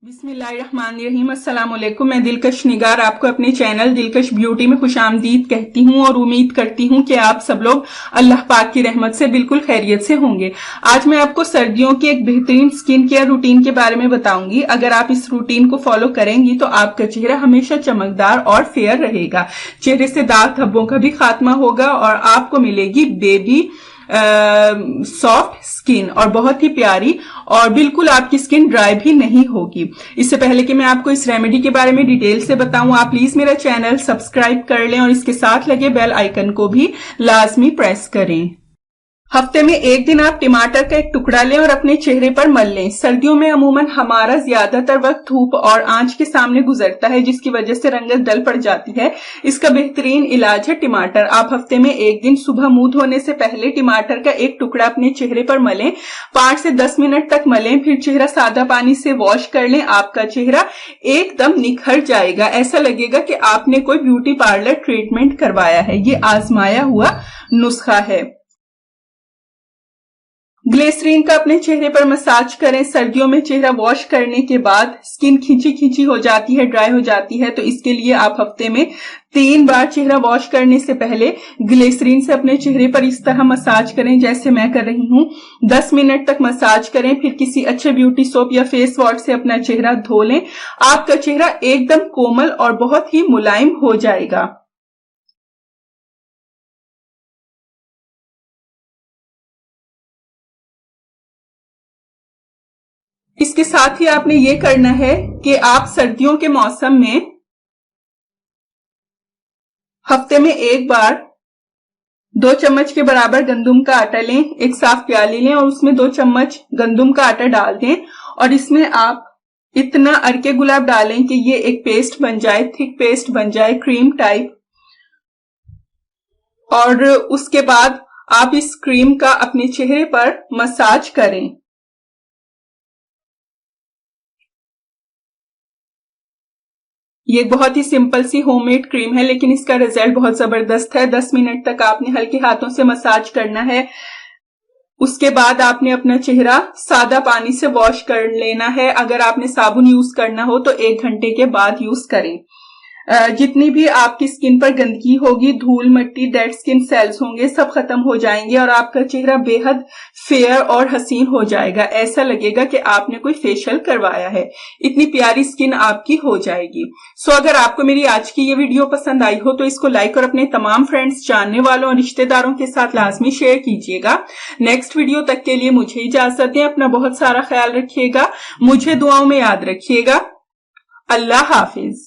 बिस्मिल्लाहिर्रहमानिर्रहीम। अस्सलाम वालेकुम। मैं दिलकश निगार आपको अपने चैनल दिलकश ब्यूटी में खुशामदीद कहती हूँ और उम्मीद करती हूँ कि आप सब लोग अल्लाह पाक की रहमत से बिल्कुल खैरियत से होंगे। आज मैं आपको सर्दियों की एक बेहतरीन स्किन केयर रूटीन के बारे में बताऊंगी। अगर आप इस रूटीन को फॉलो करेंगी तो आपका चेहरा हमेशा चमकदार और फेयर रहेगा, चेहरे से दाग धब्बों का भी खात्मा होगा और आपको मिलेगी बेबी सॉफ्ट स्किन और बहुत ही प्यारी, और बिल्कुल आपकी स्किन ड्राई भी नहीं होगी। इससे पहले कि मैं आपको इस रेमेडी के बारे में डिटेल से बताऊं, आप प्लीज मेरा चैनल सब्सक्राइब कर लें और इसके साथ लगे बेल आइकन को भी लाजमी प्रेस करें। हफ्ते में एक दिन आप टमाटर का एक टुकड़ा लें और अपने चेहरे पर मल लें। सर्दियों में अमूमन हमारा ज्यादातर वक्त धूप और आंच के सामने गुजरता है, जिसकी वजह से रंगत डल पड़ जाती है। इसका बेहतरीन इलाज है टमाटर। आप हफ्ते में एक दिन सुबह मुंह धोने से पहले टमाटर का एक टुकड़ा अपने चेहरे पर मलें, 5 से 10 मिनट तक मलें, फिर चेहरा सादा पानी से वॉश कर लें। आपका चेहरा एकदम निखर जाएगा, ऐसा लगेगा कि आपने कोई ब्यूटी पार्लर ट्रीटमेंट करवाया है। ये आजमाया हुआ नुस्खा है। ग्लिसरीन का अपने चेहरे पर मसाज करें। सर्दियों में चेहरा वॉश करने के बाद स्किन खिंची खिंची हो जाती है, ड्राई हो जाती है, तो इसके लिए आप हफ्ते में 3 बार चेहरा वॉश करने से पहले ग्लिसरीन से अपने चेहरे पर इस तरह मसाज करें जैसे मैं कर रही हूँ। 10 मिनट तक मसाज करें, फिर किसी अच्छे ब्यूटी सोप या फेस वॉश से अपना चेहरा धो लें। आपका चेहरा एकदम कोमल और बहुत ही मुलायम हो जाएगा। इसके साथ ही आपने ये करना है कि आप सर्दियों के मौसम में हफ्ते में एक बार 2 चम्मच के बराबर गंदुम का आटा लें, एक साफ प्याली लें और उसमें 2 चम्मच गंदुम का आटा डाल दें और इसमें आप इतना अरके गुलाब डालें कि ये एक पेस्ट बन जाए, थिक पेस्ट बन जाए, क्रीम टाइप। और उसके बाद आप इस क्रीम का अपने चेहरे पर मसाज करें। ये बहुत ही सिंपल सी होममेड क्रीम है, लेकिन इसका रिजल्ट बहुत जबरदस्त है। 10 मिनट तक आपने हल्के हाथों से मसाज करना है। उसके बाद आपने अपना चेहरा सादा पानी से वॉश कर लेना है। अगर आपने साबुन यूज करना हो तो 1 घंटे के बाद यूज करें। जितनी भी आपकी स्किन पर गंदगी होगी, धूल मिट्टी, डेड स्किन सेल्स होंगे, सब खत्म हो जाएंगे और आपका चेहरा बेहद फेयर और हसीन हो जाएगा। ऐसा लगेगा कि आपने कोई फेशियल करवाया है, इतनी प्यारी स्किन आपकी हो जाएगी। सो अगर आपको मेरी आज की ये वीडियो पसंद आई हो तो इसको लाइक और अपने तमाम फ्रेंड्स, जानने वालों और रिश्तेदारों के साथ लाजमी शेयर कीजिएगा। नेक्स्ट वीडियो तक के लिए मुझे इजाजत दें। अपना बहुत सारा ख्याल रखिएगा, मुझे दुआओं में याद रखिएगा। अल्लाह हाफिज।